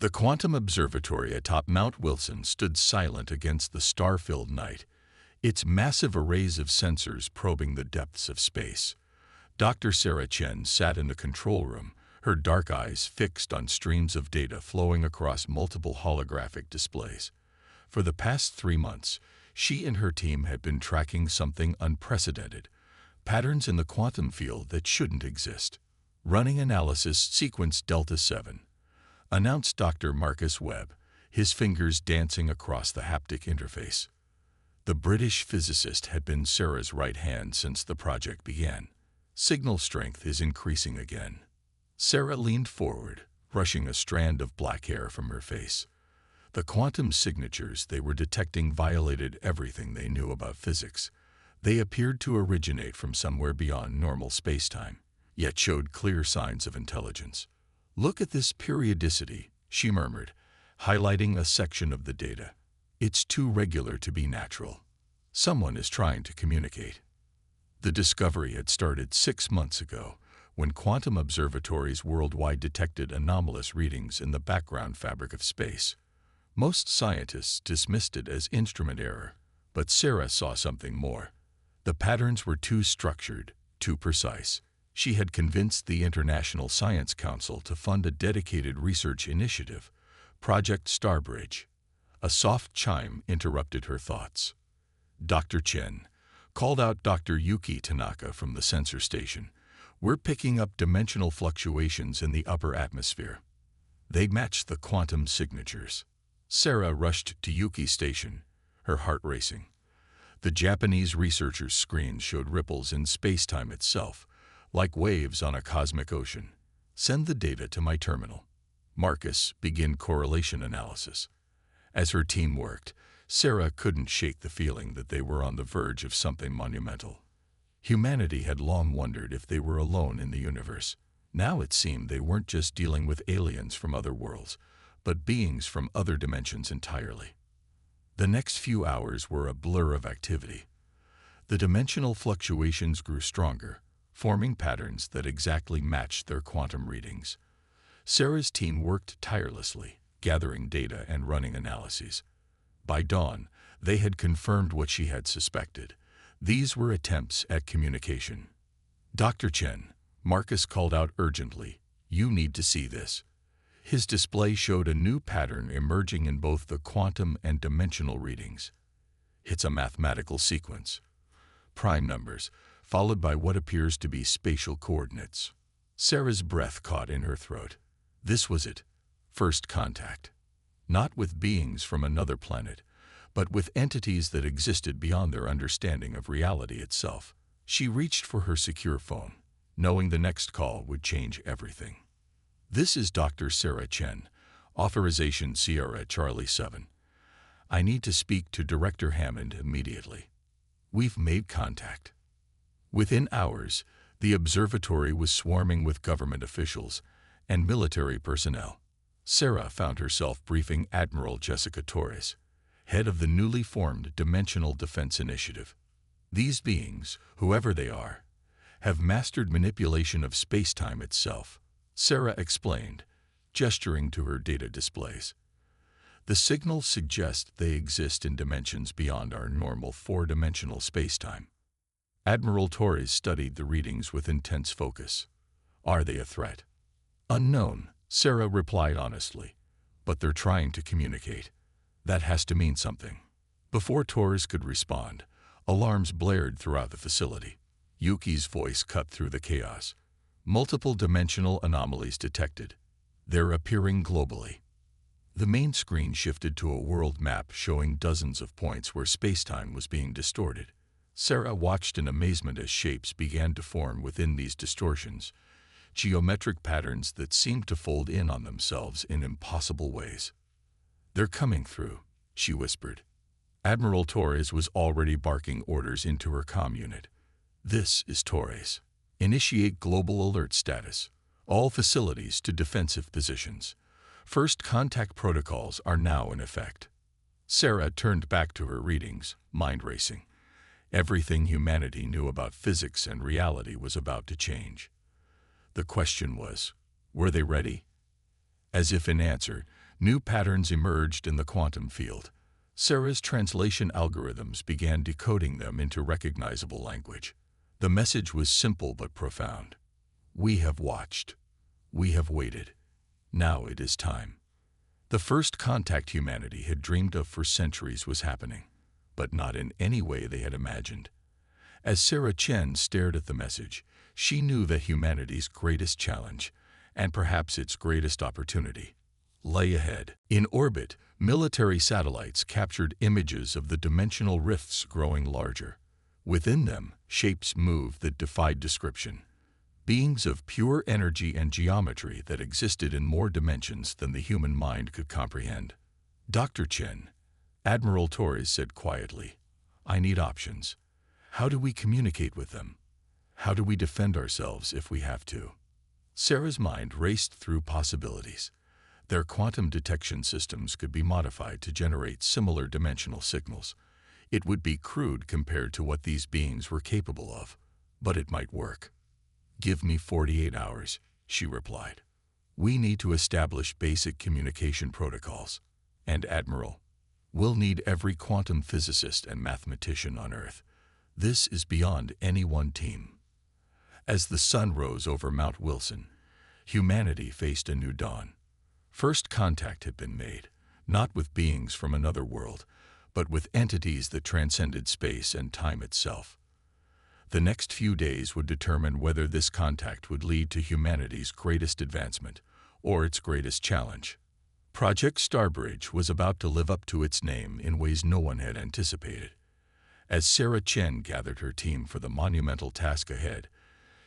The quantum observatory atop Mount Wilson stood silent against the star-filled night, its massive arrays of sensors probing the depths of space. Dr. Sarah Chen sat in the control room, her dark eyes fixed on streams of data flowing across multiple holographic displays. For the past 3 months, she and her team had been tracking something unprecedented, patterns in the quantum field that shouldn't exist. Running analysis sequence Delta 7, announced Dr. Marcus Webb, his fingers dancing across the haptic interface. The British physicist had been Sarah's right hand since the project began. Signal strength is increasing again. Sarah leaned forward, brushing a strand of black hair from her face. The quantum signatures they were detecting violated everything they knew about physics. They appeared to originate from somewhere beyond normal spacetime, yet showed clear signs of intelligence. "Look at this periodicity," she murmured, highlighting a section of the data. "It's too regular to be natural. Someone is trying to communicate." The discovery had started 6 months ago, when quantum observatories worldwide detected anomalous readings in the background fabric of space. Most scientists dismissed it as instrument error, but Sarah saw something more. The patterns were too structured, too precise. She had convinced the International Science Council to fund a dedicated research initiative, Project Starbridge. A soft chime interrupted her thoughts. "Dr. Chen," called out Dr. Yuki Tanaka from the sensor station, "we're picking up dimensional fluctuations in the upper atmosphere. They match the quantum signatures." Sarah rushed to Yuki's station, her heart racing. The Japanese researchers' screens showed ripples in spacetime itself, like waves on a cosmic ocean. "Send the data to my terminal." Marcus began correlation analysis. As her team worked, Sarah couldn't shake the feeling that they were on the verge of something monumental. Humanity had long wondered if they were alone in the universe. Now it seemed they weren't just dealing with aliens from other worlds, but beings from other dimensions entirely. The next few hours were a blur of activity. The dimensional fluctuations grew stronger, forming patterns that exactly matched their quantum readings. Sarah's team worked tirelessly, gathering data and running analyses. By dawn, they had confirmed what she had suspected. These were attempts at communication. "Dr. Chen," Marcus called out urgently, "you need to see this." His display showed a new pattern emerging in both the quantum and dimensional readings. "It's a mathematical sequence. Prime numbers, followed by what appears to be spatial coordinates." Sarah's breath caught in her throat. This was it. First contact. Not with beings from another planet, but with entities that existed beyond their understanding of reality itself. She reached for her secure phone, knowing the next call would change everything. "This is Dr. Sarah Chen, authorization Sierra Charlie 7. I need to speak to Director Hammond immediately." "We've made contact." Within hours, the observatory was swarming with government officials and military personnel. Sarah found herself briefing Admiral Jessica Torres, head of the newly formed Dimensional Defense Initiative. "These beings, whoever they are, have mastered manipulation of spacetime itself," Sarah explained, gesturing to her data displays. "The signals suggest they exist in dimensions beyond our normal 4-dimensional spacetime." Admiral Torres studied the readings with intense focus. "Are they a threat?" "Unknown," Sarah replied honestly, "but they're trying to communicate. That has to mean something." Before Torres could respond, alarms blared throughout the facility. Yuki's voice cut through the chaos. "Multiple dimensional anomalies detected. They're appearing globally." The main screen shifted to a world map showing dozens of points where spacetime was being distorted. Sarah watched in amazement as shapes began to form within these distortions, geometric patterns that seemed to fold in on themselves in impossible ways. "They're coming through," she whispered. Admiral Torres was already barking orders into her comm unit. "This is Torres. Initiate global alert status. All facilities to defensive positions. First contact protocols are now in effect." Sarah turned back to her readings, mind racing. Everything humanity knew about physics and reality was about to change. The question was, were they ready? As if in answer, New patterns emerged in the quantum field. Sarah's translation algorithms began decoding them into recognizable language. The message was simple but profound. We have watched. We have waited. Now it is time. The first contact humanity had dreamed of for centuries was happening, but not in any way they had imagined. As Sarah Chen stared at the message, she knew that humanity's greatest challenge, and perhaps its greatest opportunity, lay ahead. In orbit, military satellites captured images of the dimensional rifts growing larger. Within them, shapes moved that defied description. Beings of pure energy and geometry that existed in more dimensions than the human mind could comprehend. Dr. Chen, Admiral Torres said quietly, I need options. How do we communicate with them? How do we defend ourselves if we have to? Sarah's mind raced through possibilities. Their quantum detection systems could be modified to generate similar dimensional signals. It would be crude compared to what these beings were capable of, but it might work. Give me 48 hours, she replied. We need to establish basic communication protocols. And Admiral, we'll need every quantum physicist and mathematician on Earth. This is beyond any one team. As the sun rose over Mount Wilson, humanity faced a new dawn. First contact had been made, not with beings from another world, but with entities that transcended space and time itself. The next few days would determine whether this contact would lead to humanity's greatest advancement or its greatest challenge. Project Starbridge was about to live up to its name in ways no one had anticipated. As Sarah Chen gathered her team for the monumental task ahead,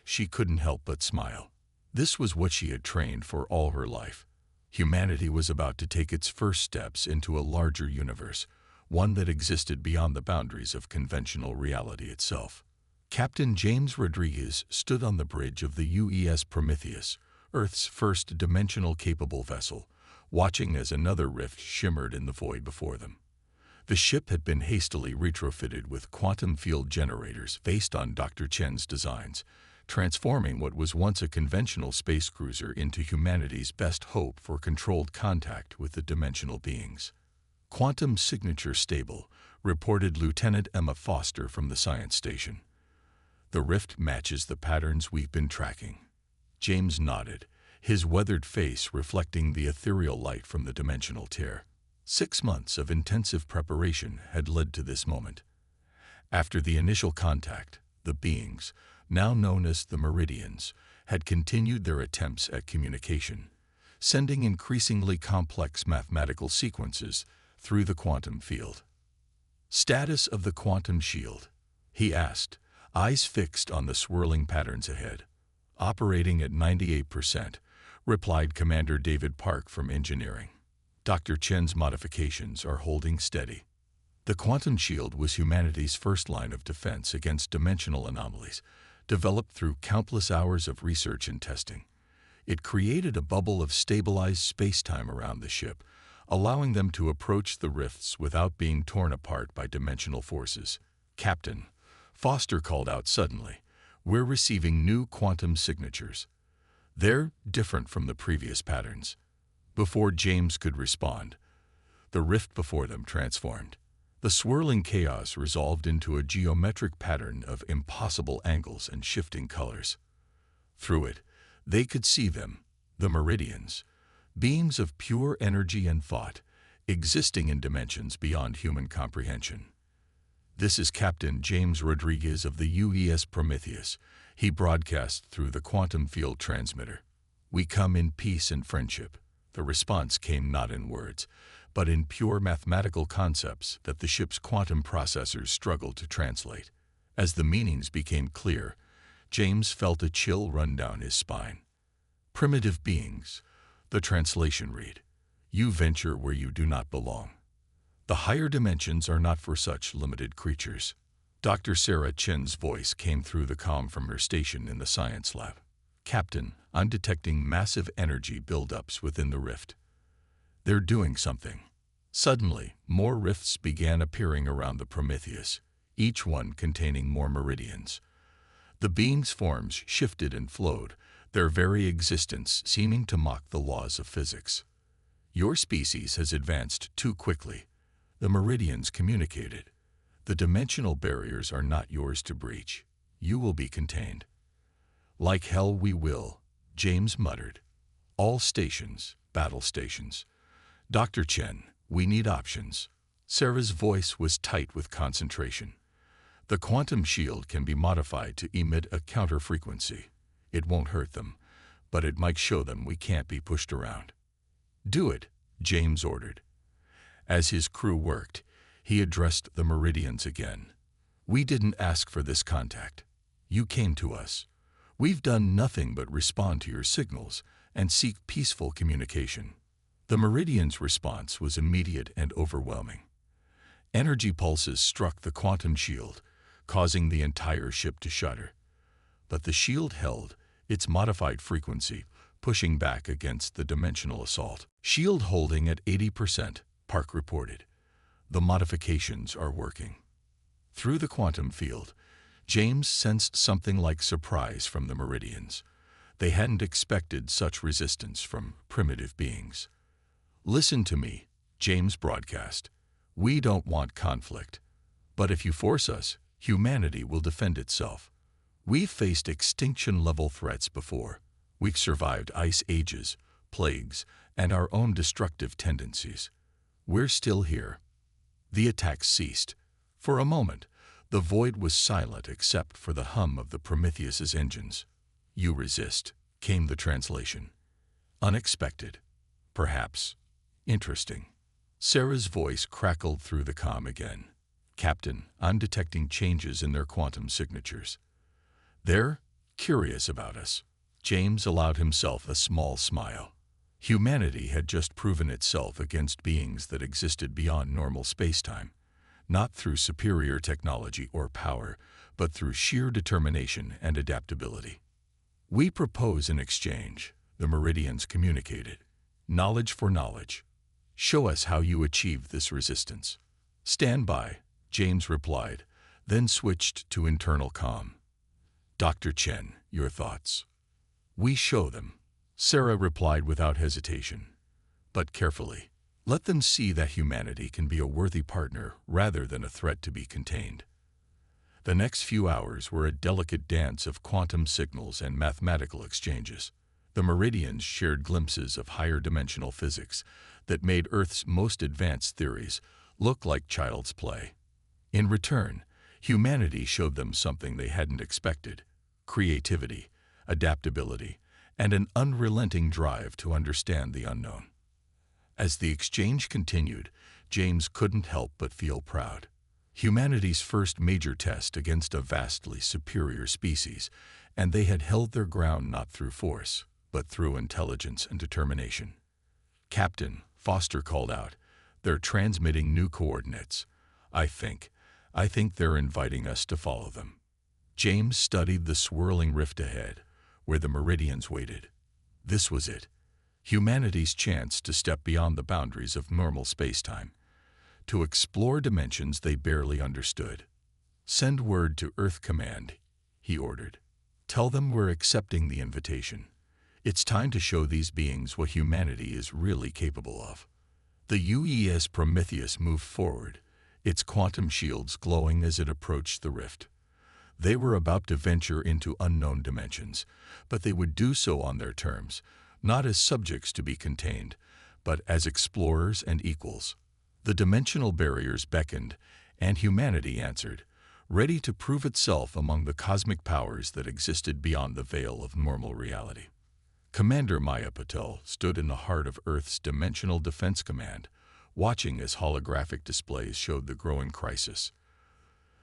she couldn't help but smile. This was what she had trained for all her life. Humanity was about to take its first steps into a larger universe, one that existed beyond the boundaries of conventional reality itself. Captain James Rodriguez stood on the bridge of the UES Prometheus, Earth's first dimensional-capable vessel, watching as another rift shimmered in the void before them. The ship had been hastily retrofitted with quantum field generators based on Dr. Chen's designs, transforming what was once a conventional space cruiser into humanity's best hope for controlled contact with the dimensional beings. Quantum signature stable, reported Lieutenant Emma Foster from the science station. The rift matches the patterns we've been tracking. James nodded, his weathered face reflecting the ethereal light from the dimensional tear. 6 months of intensive preparation had led to this moment. After the initial contact, the beings, now known as the Meridians, had continued their attempts at communication, sending increasingly complex mathematical sequences through the quantum field. Status of the quantum shield, he asked, eyes fixed on the swirling patterns ahead. Operating at 98%, replied Commander David Park from Engineering. Dr. Chen's modifications are holding steady. The quantum shield was humanity's first line of defense against dimensional anomalies, developed through countless hours of research and testing. It created a bubble of stabilized space-time around the ship, allowing them to approach the rifts without being torn apart by dimensional forces. Captain, Foster called out suddenly, we're receiving new quantum signatures. They're different from the previous patterns. Before James could respond, the rift before them transformed. The swirling chaos resolved into a geometric pattern of impossible angles and shifting colors. Through it, they could see them, the Meridians, beings of pure energy and thought, existing in dimensions beyond human comprehension. This is Captain James Rodriguez of the UES Prometheus, he broadcast through the quantum field transmitter. We come in peace and friendship. The response came not in words, but in pure mathematical concepts that the ship's quantum processors struggled to translate. As the meanings became clear, James felt a chill run down his spine. Primitive beings, the translation read, you venture where you do not belong. The higher dimensions are not for such limited creatures. Dr. Sarah Chen's voice came through the comm from her station in the science lab. Captain, I'm detecting massive energy buildups within the rift. They're doing something. Suddenly, more rifts began appearing around the Prometheus, each one containing more meridians. The beings' forms shifted and flowed, their very existence seeming to mock the laws of physics. Your species has advanced too quickly. The meridians communicated. The dimensional barriers are not yours to breach. You will be contained. Like hell we will, James muttered. All stations, battle stations. Dr. Chen, we need options. Sarah's voice was tight with concentration. The quantum shield can be modified to emit a counter-frequency. It won't hurt them, but it might show them we can't be pushed around. Do it, James ordered. As his crew worked, he addressed the meridians again. We didn't ask for this contact. You came to us. We've done nothing but respond to your signals and seek peaceful communication. The meridians' response was immediate and overwhelming. Energy pulses struck the quantum shield, causing the entire ship to shudder. But the shield held its modified frequency, pushing back against the dimensional assault. Shield holding at 80%, Park reported. The modifications are working. Through the quantum field, James sensed something like surprise from the meridians. They hadn't expected such resistance from primitive beings. Listen to me, James broadcast. We don't want conflict. But if you force us, humanity will defend itself. We've faced extinction-level threats before. We've survived ice ages, plagues, and our own destructive tendencies. We're still here. The attacks ceased. For a moment, the void was silent except for the hum of the Prometheus's engines. You resist, came the translation. Unexpected. Perhaps. Interesting. Sarah's voice crackled through the comm again. Captain, I'm detecting changes in their quantum signatures. They're curious about us. James allowed himself a small smile. Humanity had just proven itself against beings that existed beyond normal spacetime, not through superior technology or power, but through sheer determination and adaptability. We propose an exchange, the meridians communicated. Knowledge for knowledge. Show us how you achieved this resistance. Stand by, James replied, then switched to internal comm. Dr. Chen, your thoughts. We show them, Sarah replied without hesitation. But carefully. Let them see that humanity can be a worthy partner rather than a threat to be contained. The next few hours were a delicate dance of quantum signals and mathematical exchanges. The meridians shared glimpses of higher dimensional physics that made Earth's most advanced theories look like child's play. In return, humanity showed them something they hadn't expected: creativity, adaptability, and an unrelenting drive to understand the unknown. As the exchange continued, James couldn't help but feel proud. Humanity's first major test against a vastly superior species, and they had held their ground not through force, but through intelligence and determination. Captain, Foster called out, they're transmitting new coordinates. I think they're inviting us to follow them. James studied the swirling rift ahead, where the meridians waited. This was it. Humanity's chance to step beyond the boundaries of normal spacetime, to explore dimensions they barely understood. Send word to Earth Command, he ordered. Tell them we're accepting the invitation. It's time to show these beings what humanity is really capable of. The UES Prometheus moved forward, its quantum shields glowing as it approached the rift. They were about to venture into unknown dimensions, but they would do so on their terms, not as subjects to be contained, but as explorers and equals. The dimensional barriers beckoned, and humanity answered, ready to prove itself among the cosmic powers that existed beyond the veil of normal reality. Commander Maya Patel stood in the heart of Earth's Dimensional Defense Command, watching as holographic displays showed the growing crisis.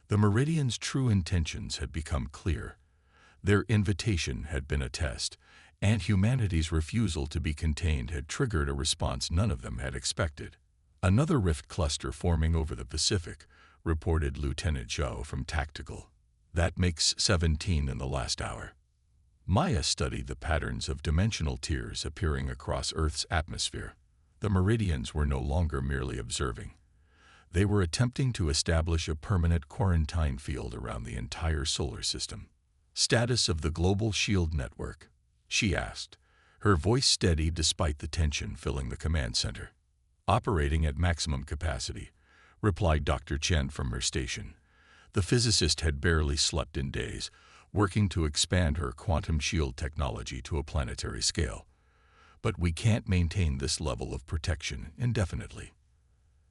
The Meridians' true intentions had become clear. Their invitation had been a test, and humanity's refusal to be contained had triggered a response none of them had expected. Another rift cluster forming over the Pacific, reported Lieutenant Zhou from Tactical. That makes 17 in the last hour. Maya studied the patterns of dimensional tiers appearing across Earth's atmosphere. The Meridians were no longer merely observing. They were attempting to establish a permanent quarantine field around the entire solar system. Status of the global shield network, she asked, her voice steady despite the tension filling the command center. "Operating at maximum capacity," replied Dr. Chen from her station. The physicist had barely slept in days, working to expand her quantum shield technology to a planetary scale. "But we can't maintain this level of protection indefinitely."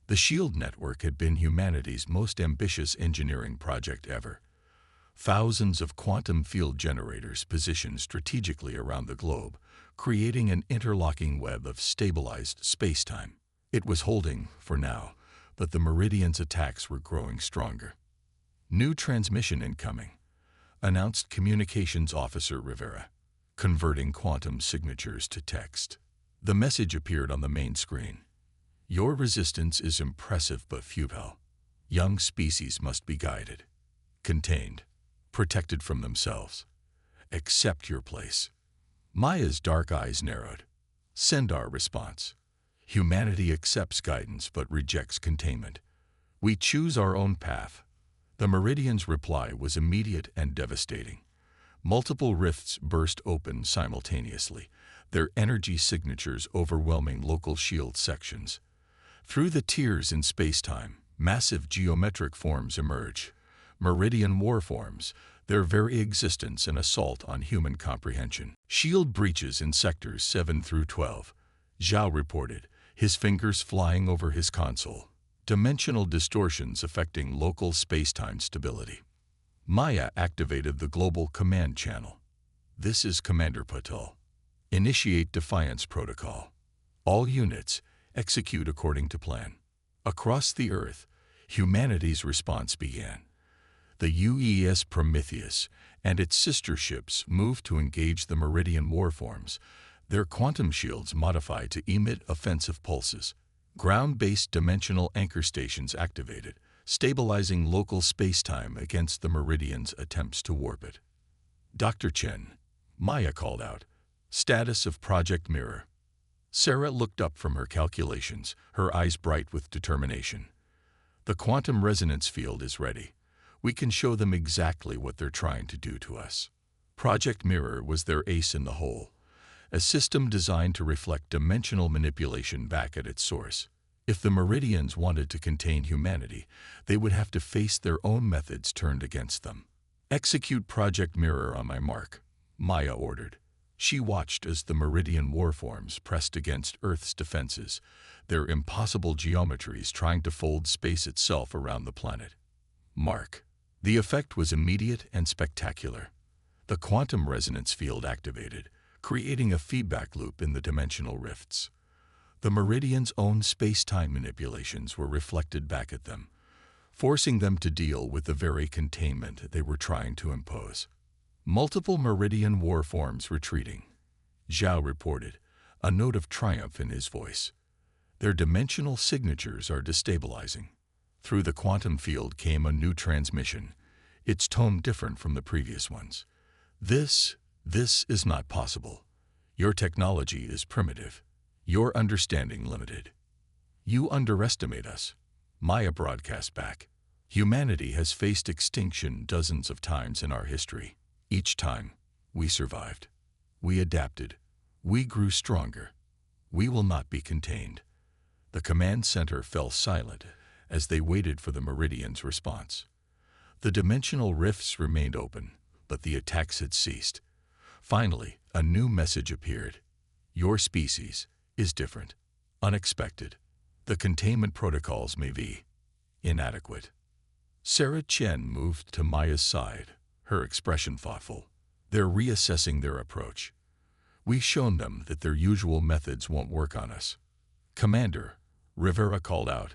The shield network had been humanity's most ambitious engineering project ever. Thousands of quantum field generators positioned strategically around the globe, creating an interlocking web of stabilized space-time. It was holding, for now, but the Meridian's attacks were growing stronger. "New transmission incoming," announced Communications Officer Rivera, converting quantum signatures to text. The message appeared on the main screen. "Your resistance is impressive but futile. Young species must be guided, contained, protected from themselves. Accept your place." Maya's dark eyes narrowed. "Send our response. Humanity accepts guidance but rejects containment. We choose our own path." The Meridian's reply was immediate and devastating. Multiple rifts burst open simultaneously, their energy signatures overwhelming local shield sections. Through the tears in space-time, massive geometric forms emerge. Meridian warforms, their very existence an assault on human comprehension. "Shield breaches in sectors 7 through 12, Zhao reported, his fingers flying over his console. "Dimensional distortions affecting local space-time stability." Maya activated the global command channel. "This is Commander Patel. Initiate defiance protocol. All units, execute according to plan." Across the Earth, humanity's response began. The UES Prometheus and its sister ships moved to engage the Meridian warforms, their quantum shields modified to emit offensive pulses. Ground-based dimensional anchor stations activated, stabilizing local space-time against the Meridian's attempts to warp it. "Dr. Chen," Maya called out. "Status of Project Mirror." Sarah looked up from her calculations, her eyes bright with determination. "The quantum resonance field is ready. We can show them exactly what they're trying to do to us." Project Mirror was their ace in the hole, a system designed to reflect dimensional manipulation back at its source. If the Meridians wanted to contain humanity, they would have to face their own methods turned against them. "Execute Project Mirror on my mark," Maya ordered. She watched as the Meridian warforms pressed against Earth's defenses, their impossible geometries trying to fold space itself around the planet. Mark. The effect was immediate and spectacular. The quantum resonance field activated, creating a feedback loop in the dimensional rifts. The Meridian's own space-time manipulations were reflected back at them, forcing them to deal with the very containment they were trying to impose. "Multiple Meridian warforms retreating," Zhao reported, a note of triumph in his voice. "Their dimensional signatures are destabilizing." Through the quantum field came a new transmission, its tone different from the previous ones. This is not possible. Your technology is primitive. Your understanding limited. You underestimate us," Maya broadcast back. "Humanity has faced extinction dozens of times in our history. Each time, we survived. We adapted. We grew stronger. We will not be contained." The command center fell silent as they waited for the Meridian's response. The dimensional rifts remained open, but the attacks had ceased. Finally, a new message appeared. "Your species is different, unexpected. The containment protocols may be inadequate." Sarah Chen moved to Maya's side, her expression thoughtful. "They're reassessing their approach. We've shown them that their usual methods won't work on us." "Commander," Rivera called out,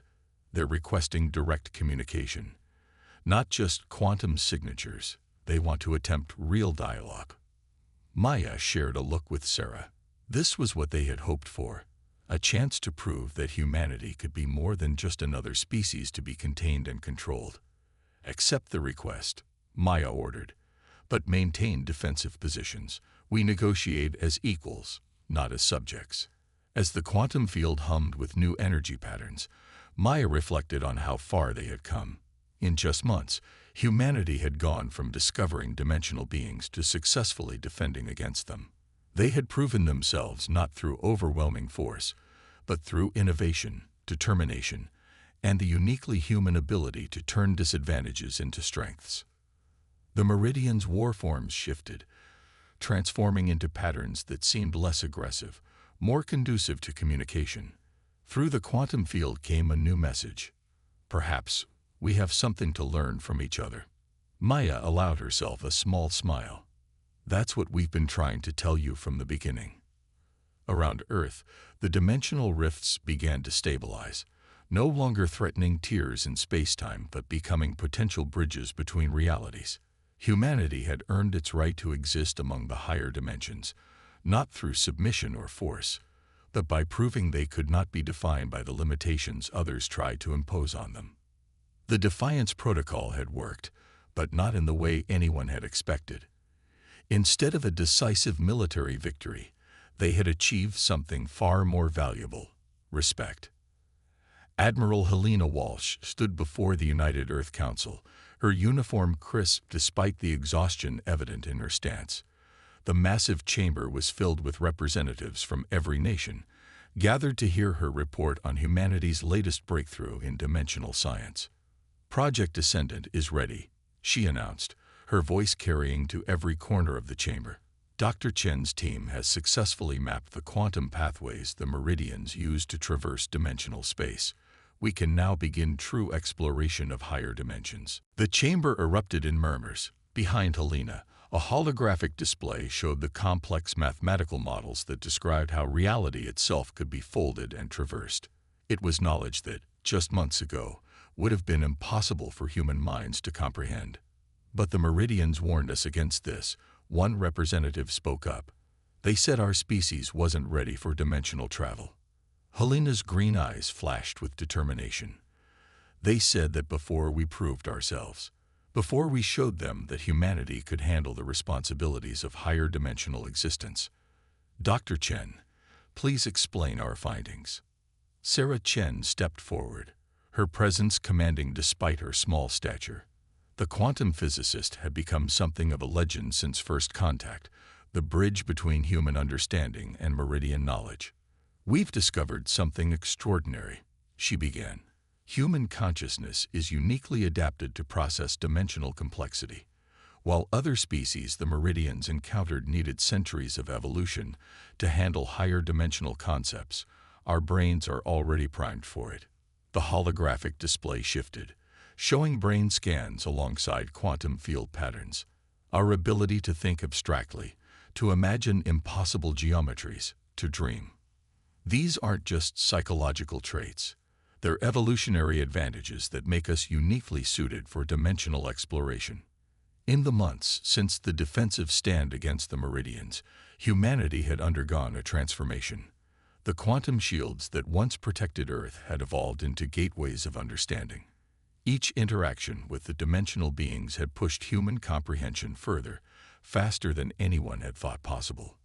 "they're requesting direct communication. Not just quantum signatures. They want to attempt real dialogue." Maya shared a look with Sarah. This was what they had hoped for, a chance to prove that humanity could be more than just another species to be contained and controlled. "Accept the request," Maya ordered, "but maintain defensive positions. We negotiate as equals, not as subjects." As the quantum field hummed with new energy patterns, Maya reflected on how far they had come. In just months, humanity had gone from discovering dimensional beings to successfully defending against them. They had proven themselves not through overwhelming force, but through innovation, determination, and the uniquely human ability to turn disadvantages into strengths. The Meridian's war forms shifted, transforming into patterns that seemed less aggressive, more conducive to communication. Through the quantum field came a new message. Perhaps we have something to learn from each other. Maya allowed herself a small smile. That's what we've been trying to tell you from the beginning. Around Earth, the dimensional rifts began to stabilize, no longer threatening tears in space-time but becoming potential bridges between realities. Humanity had earned its right to exist among the higher dimensions, not through submission or force, but by proving they could not be defined by the limitations others tried to impose on them. The Defiance Protocol had worked, but not in the way anyone had expected. Instead of a decisive military victory, they had achieved something far more valuable: respect. Admiral Helena Walsh stood before the United Earth Council, her uniform crisp despite the exhaustion evident in her stance. The massive chamber was filled with representatives from every nation, gathered to hear her report on humanity's latest breakthrough in dimensional science. "Project Ascendant is ready," she announced, her voice carrying to every corner of the chamber. Dr. Chen's team has successfully mapped the quantum pathways the Meridians use to traverse dimensional space. We can now begin true exploration of higher dimensions. The chamber erupted in murmurs. Behind Helena, a holographic display showed the complex mathematical models that described how reality itself could be folded and traversed. It was knowledge that, just months ago, would have been impossible for human minds to comprehend. But the Meridians warned us against this. One representative spoke up. They said our species wasn't ready for dimensional travel. Helena's green eyes flashed with determination. They said that before we proved ourselves, before we showed them that humanity could handle the responsibilities of higher dimensional existence. "Dr. Chen, please explain our findings." Sarah Chen stepped forward, her presence commanding despite her small stature. The quantum physicist had become something of a legend since first contact, the bridge between human understanding and Meridian knowledge. "We've discovered something extraordinary," she began. "Human consciousness is uniquely adapted to process dimensional complexity. While other species the Meridians encountered needed centuries of evolution to handle higher dimensional concepts, our brains are already primed for it." The holographic display shifted, showing brain scans alongside quantum field patterns. Our ability to think abstractly, to imagine impossible geometries, to dream. These aren't just psychological traits. They're evolutionary advantages that make us uniquely suited for dimensional exploration. In the months since the defensive stand against the Meridians, humanity had undergone a transformation. The quantum shields that once protected Earth had evolved into gateways of understanding. Each interaction with the dimensional beings had pushed human comprehension further, faster than anyone had thought possible.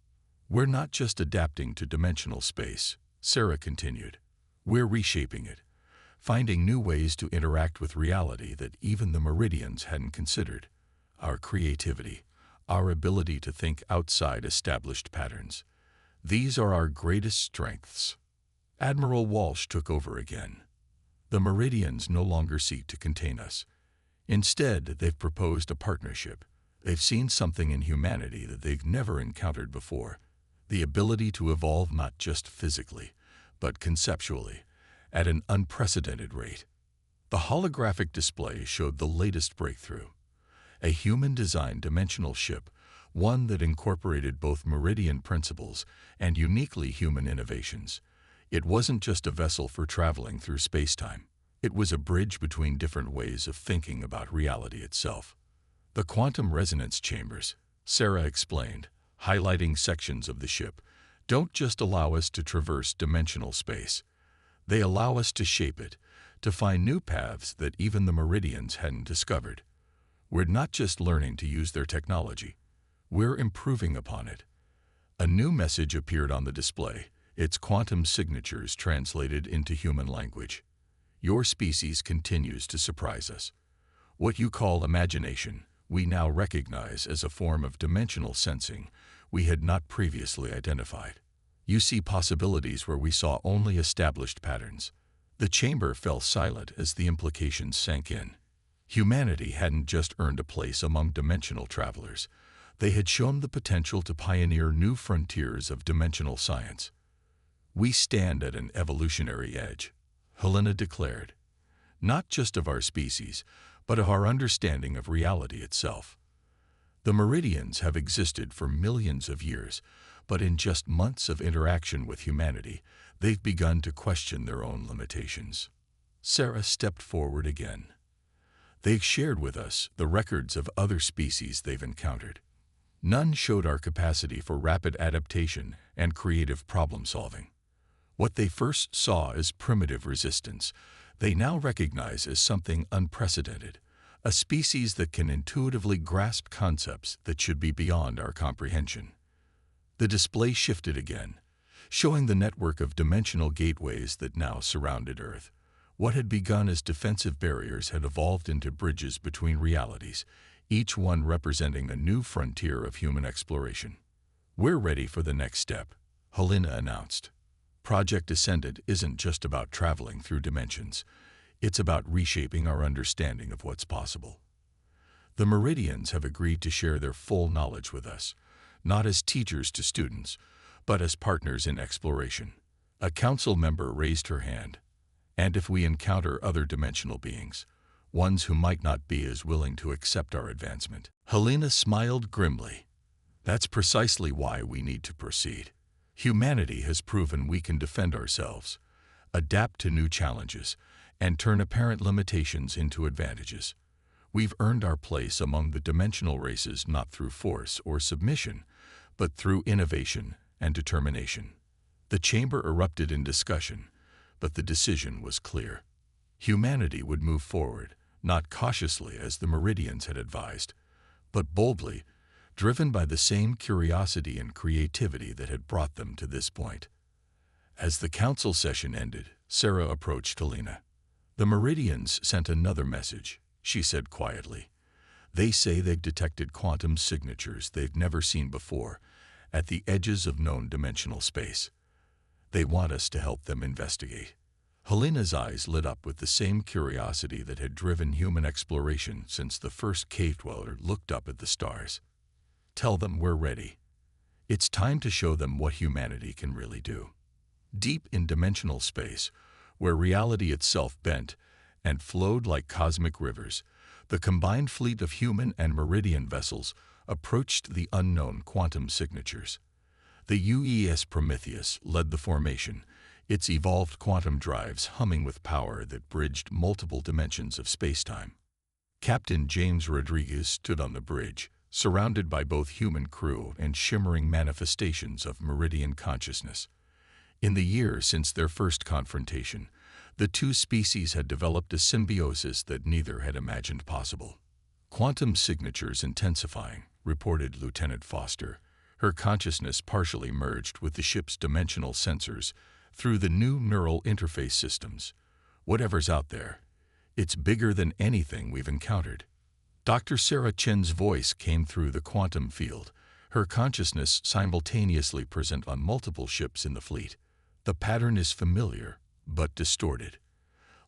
"We're not just adapting to dimensional space," Sarah continued. "We're reshaping it, finding new ways to interact with reality that even the Meridians hadn't considered. Our creativity, our ability to think outside established patterns. These are our greatest strengths." Admiral Walsh took over again. "The Meridians no longer seek to contain us. Instead, they've proposed a partnership. They've seen something in humanity that they've never encountered before. The ability to evolve not just physically, but conceptually, at an unprecedented rate." The holographic display showed the latest breakthrough. A human-designed dimensional ship, one that incorporated both Meridian principles and uniquely human innovations. It wasn't just a vessel for traveling through space-time. It was a bridge between different ways of thinking about reality itself. "The quantum resonance chambers," Sarah explained, highlighting sections of the ship, "don't just allow us to traverse dimensional space. They allow us to shape it, to find new paths that even the Meridians hadn't discovered. We're not just learning to use their technology. We're improving upon it." A new message appeared on the display, its quantum signatures translated into human language. "Your species continues to surprise us. What you call imagination, we now recognize as a form of dimensional sensing, we had not previously identified. You see possibilities where we saw only established patterns. The chamber fell silent as the implications sank in. Humanity hadn't just earned a place among dimensional travelers. They had shown the potential to pioneer new frontiers of dimensional science. We stand at an evolutionary edge, Helena declared, not just of our species, but of our understanding of reality itself. The meridians have existed for millions of years, but in just months of interaction with humanity, they've begun to question their own limitations. Sarah stepped forward again. They've shared with us the records of other species they've encountered. None showed our capacity for rapid adaptation and creative problem-solving. What they first saw as primitive resistance, they now recognize as something unprecedented, a species that can intuitively grasp concepts that should be beyond our comprehension. The display shifted again, showing the network of dimensional gateways that now surrounded Earth. What had begun as defensive barriers had evolved into bridges between realities, each one representing a new frontier of human exploration. We're ready for the next step, Helena announced. Project Ascendant isn't just about traveling through dimensions. It's about reshaping our understanding of what's possible. The Meridians have agreed to share their full knowledge with us, not as teachers to students, but as partners in exploration. A council member raised her hand. And if we encounter other dimensional beings, ones who might not be as willing to accept our advancement. Helena smiled grimly. That's precisely why we need to proceed. Humanity has proven we can defend ourselves, adapt to new challenges, and turn apparent limitations into advantages. We've earned our place among the dimensional races not through force or submission, but through innovation and determination. The chamber erupted in discussion, but the decision was clear. Humanity would move forward, not cautiously as the Meridians had advised, but boldly, driven by the same curiosity and creativity that had brought them to this point. As the council session ended, Sarah approached Helena. The Meridians sent another message, she said quietly. They say they've detected quantum signatures they've never seen before at the edges of known dimensional space. They want us to help them investigate. Helena's eyes lit up with the same curiosity that had driven human exploration since the first cave dweller looked up at the stars. Tell them we're ready. It's time to show them what humanity can really do. Deep in dimensional space, where reality itself bent and flowed like cosmic rivers, the combined fleet of human and Meridian vessels approached the unknown quantum signatures. The UES Prometheus led the formation, its evolved quantum drives humming with power that bridged multiple dimensions of spacetime. Captain James Rodriguez stood on the bridge, surrounded by both human crew and shimmering manifestations of Meridian consciousness. In the years since their first confrontation, the two species had developed a symbiosis that neither had imagined possible. Quantum signatures intensifying, reported Lieutenant Foster, her consciousness partially merged with the ship's dimensional sensors through the new neural interface systems. Whatever's out there, it's bigger than anything we've encountered. Dr. Sarah Chen's voice came through the quantum field, her consciousness simultaneously present on multiple ships in the fleet. The pattern is familiar, but distorted,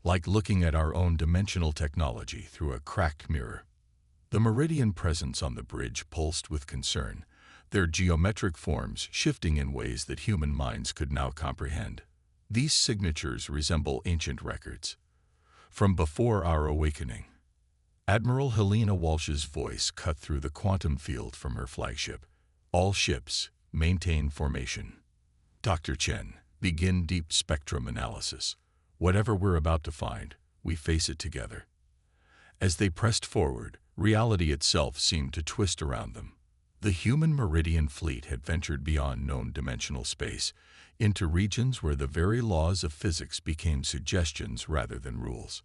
like looking at our own dimensional technology through a cracked mirror. The Meridian presence on the bridge pulsed with concern, their geometric forms shifting in ways that human minds could now comprehend. These signatures resemble ancient records, from before our awakening. Admiral Helena Walsh's voice cut through the quantum field from her flagship. All ships, maintain formation. Dr. Chen, begin deep spectrum analysis. Whatever we're about to find, we face it together. As they pressed forward, reality itself seemed to twist around them. The human Meridian fleet had ventured beyond known dimensional space, into regions where the very laws of physics became suggestions rather than rules.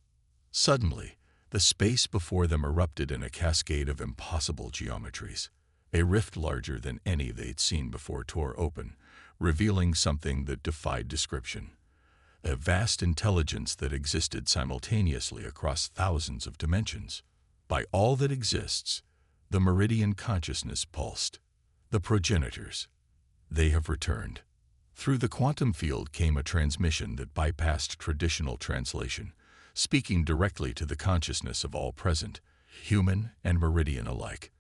Suddenly, the space before them erupted in a cascade of impossible geometries. A rift larger than any they'd seen before tore open, revealing something that defied description. A vast intelligence that existed simultaneously across thousands of dimensions. By all that exists, the Meridian consciousness pulsed. The progenitors. They have returned. Through the quantum field came a transmission that bypassed traditional translation, speaking directly to the consciousness of all present, human and meridian alike.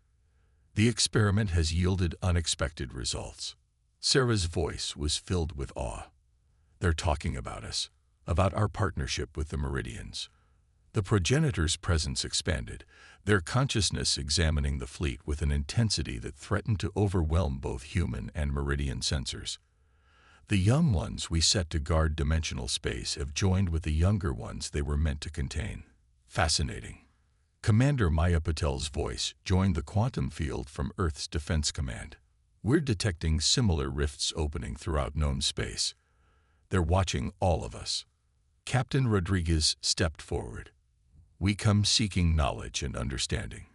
The experiment has yielded unexpected results. Sarah's voice was filled with awe. They're talking about us, about our partnership with the meridians. The progenitors' presence expanded, their consciousness examining the fleet with an intensity that threatened to overwhelm both human and meridian sensors. The young ones we set to guard dimensional space have joined with the younger ones they were meant to contain. Fascinating. Commander Maya Patel's voice joined the quantum field from Earth's Defense Command. We're detecting similar rifts opening throughout known space. They're watching all of us. Captain Rodriguez stepped forward. We come seeking knowledge and understanding.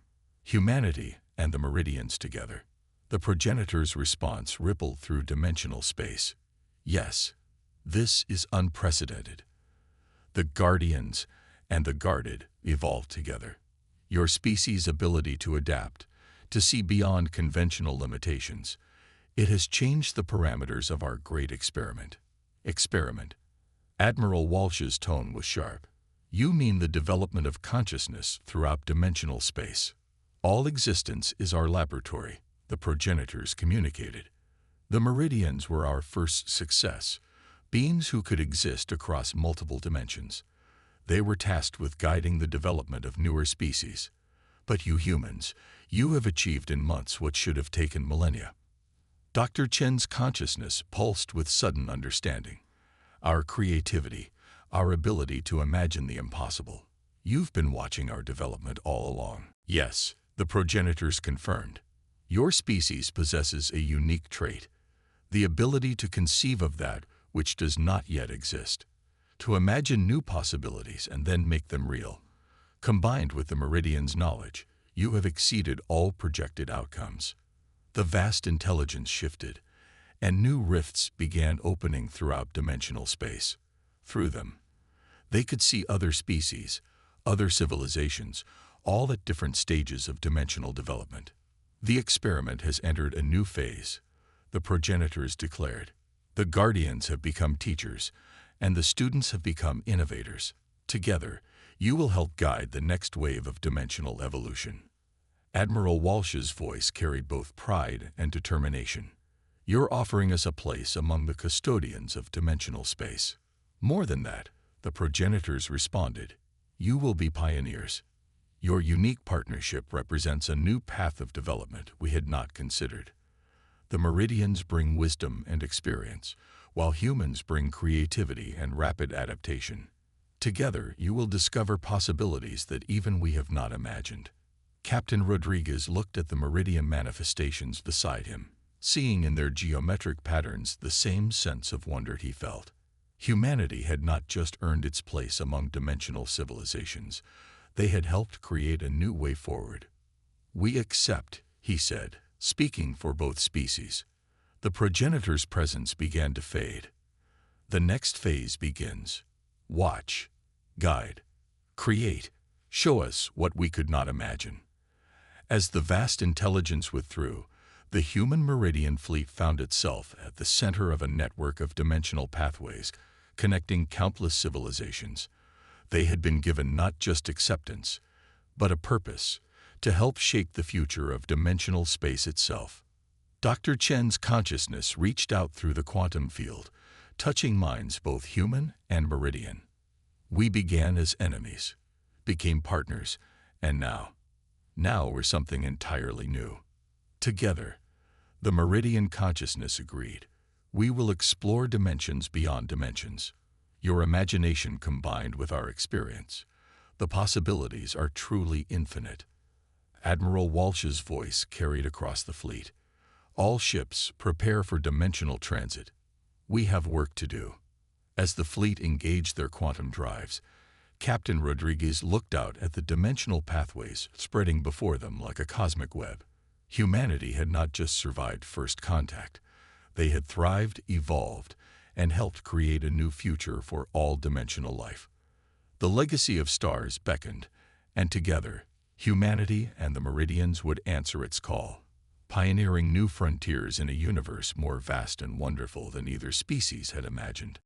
Humanity and the meridians together. The progenitor's response rippled through dimensional space. Yes, this is unprecedented. The guardians and the guarded evolved together. Your species' ability to adapt, to see beyond conventional limitations, it has changed the parameters of our great experiment. Experiment. Admiral Walsh's tone was sharp. You mean the development of consciousness throughout dimensional space. All existence is our laboratory, the progenitors communicated. The meridians were our first success, beings who could exist across multiple dimensions. They were tasked with guiding the development of newer species. But you humans, you have achieved in months what should have taken millennia. Dr. Chen's consciousness pulsed with sudden understanding. Our creativity, our ability to imagine the impossible. You've been watching our development all along. Yes, the progenitors confirmed. Your species possesses a unique trait, the ability to conceive of that which does not yet exist, to imagine new possibilities and then make them real. Combined with the meridian's knowledge, you have exceeded all projected outcomes. The vast intelligence shifted, and new rifts began opening throughout dimensional space. Through them, they could see other species, other civilizations, all at different stages of dimensional development. The experiment has entered a new phase, the progenitors declared. The guardians have become teachers, and the students have become innovators. Together, you will help guide the next wave of dimensional evolution. Admiral Walsh's voice carried both pride and determination. You're offering us a place among the custodians of dimensional space. More than that, the progenitors responded. You will be pioneers. Your unique partnership represents a new path of development we had not considered. The meridians bring wisdom and experience, while humans bring creativity and rapid adaptation. Together, you will discover possibilities that even we have not imagined. Captain Rodriguez looked at the meridian manifestations beside him, seeing in their geometric patterns the same sense of wonder he felt. Humanity had not just earned its place among dimensional civilizations, they had helped create a new way forward. We accept, he said, speaking for both species. The progenitor's presence began to fade. The next phase begins. Watch, guide, create, show us what we could not imagine. As the vast intelligence withdrew, the human meridian fleet found itself at the center of a network of dimensional pathways connecting countless civilizations. They had been given not just acceptance, but a purpose to help shape the future of dimensional space itself. Dr. Chen's consciousness reached out through the quantum field, touching minds both human and meridian. We began as enemies, became partners, and now we're something entirely new. Together, the meridian consciousness agreed. We will explore dimensions beyond dimensions. Your imagination combined with our experience. The possibilities are truly infinite. Admiral Walsh's voice carried across the fleet. All ships prepare for dimensional transit. We have work to do. As the fleet engaged their quantum drives, Captain Rodriguez looked out at the dimensional pathways spreading before them like a cosmic web. Humanity had not just survived first contact. They had thrived, evolved, and helped create a new future for all dimensional life. The legacy of stars beckoned, and together, humanity and the meridians would answer its call. pioneering new frontiers in a universe more vast and wonderful than either species had imagined.